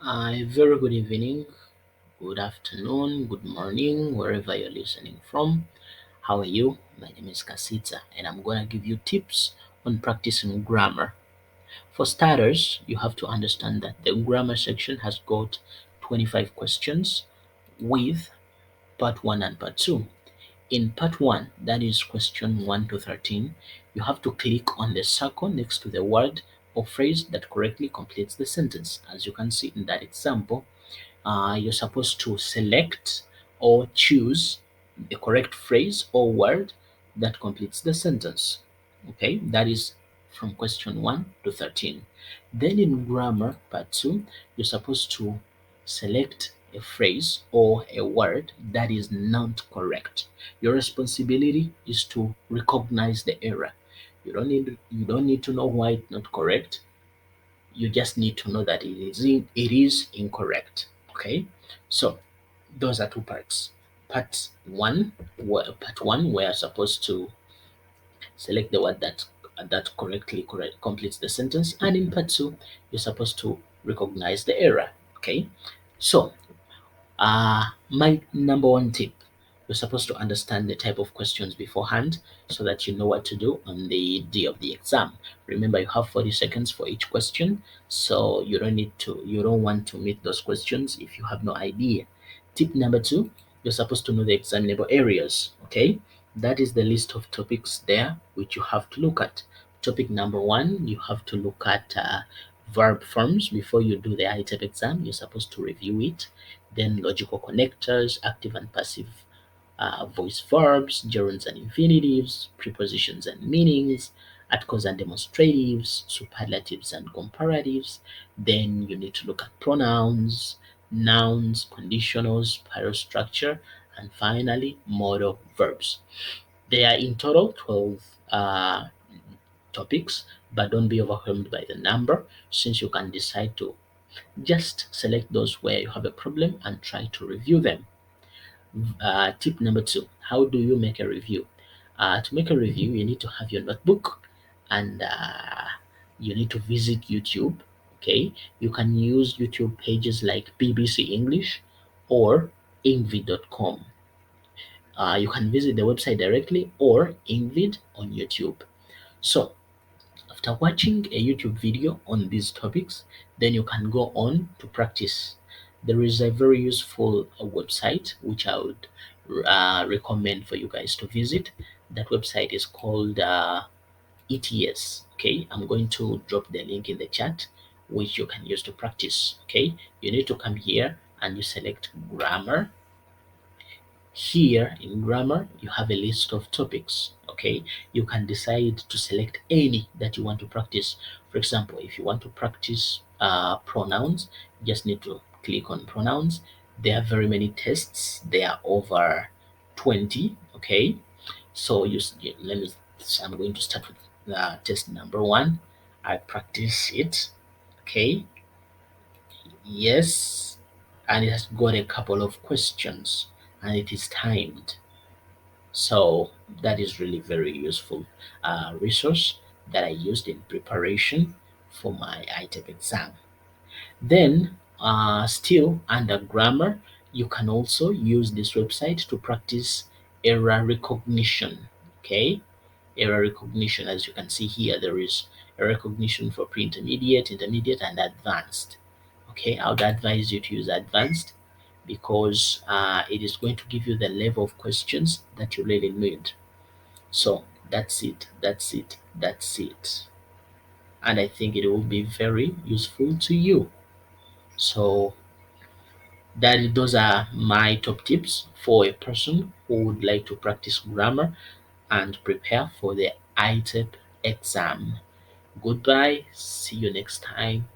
Very good evening, good afternoon, good morning, wherever you're listening from. How are you? My name is Kasita, and I'm going to give you tips on practicing grammar. For starters, you have to understand that the grammar section has got 25 questions with part 1 and part 2. In part 1, that is question 1 to 13, you have to click on the circle next to the word or phrase that correctly completes the sentence. As you can see in that example, you're supposed to select or choose the correct phrase or word that completes the sentence. Okay, that is from question 1 to 13. Then in grammar part 2, you're supposed to select a phrase or a word that is not correct. Your responsibility is to recognize the error. You don't need to know why it's not correct. You just need to know that it is incorrect. Okay, so those are two parts. Part one we're supposed to select the word that correct completes the sentence, and in part two you're supposed to recognize the error. Okay, so my number one tip: you're supposed to understand the type of questions beforehand so that you know what to do on the day of the exam. Remember, you have 40 seconds for each question, so you don't want to meet those questions if you have no idea. Tip number two: you're supposed to know the examinable areas. Okay, that is the list of topics there which you have to look at. Topic number one, you have to look at verb forms before you do the iTEP exam. You're supposed to review it. Then logical connectors, active and passive voice verbs, gerunds and infinitives, prepositions and meanings, articles and demonstratives, superlatives and comparatives. Then you need to look at pronouns, nouns, conditionals, spiral structure, and finally modal verbs. There are in total 12 topics, but don't be overwhelmed by the number, since you can decide to just select those where you have a problem and try to review them. Tip number two: how do you make a review? To make a review, you need to have your notebook, and you need to visit YouTube. Okay, you can use YouTube pages like BBC English or ingvid.com. You can visit the website directly or ingvid on YouTube. So after watching a YouTube video on these topics, then you can go on to practice. There is a very useful website which I would recommend for you guys to visit. That website is called ETS. Okay, I'm going to drop the link in the chat, which you can use to practice. Okay, you need to come here and you select grammar. Here in grammar, you have a list of topics. Okay, you can decide to select any that you want to practice. For example, if you want to practice pronouns, you just need to click on pronouns. There are very many tests. There are over 20. Okay, so let me. I'm going to start with test number one. I practice it. Okay, yes, and it has got a couple of questions, and it is timed. So that is really very useful resource that I used in preparation for my iTEP exam. Then still under grammar, you can also use this website to practice error recognition. Okay, error recognition. As you can see here, there is a recognition for pre-intermediate, intermediate, and advanced. Okay, I would advise you to use advanced because it is going to give you the level of questions that you really need. So that's it, that's it, that's it. And I think it will be very useful to you. So those are my top tips for a person who would like to practice grammar and prepare for the iTEP exam. Goodbye, see you next time.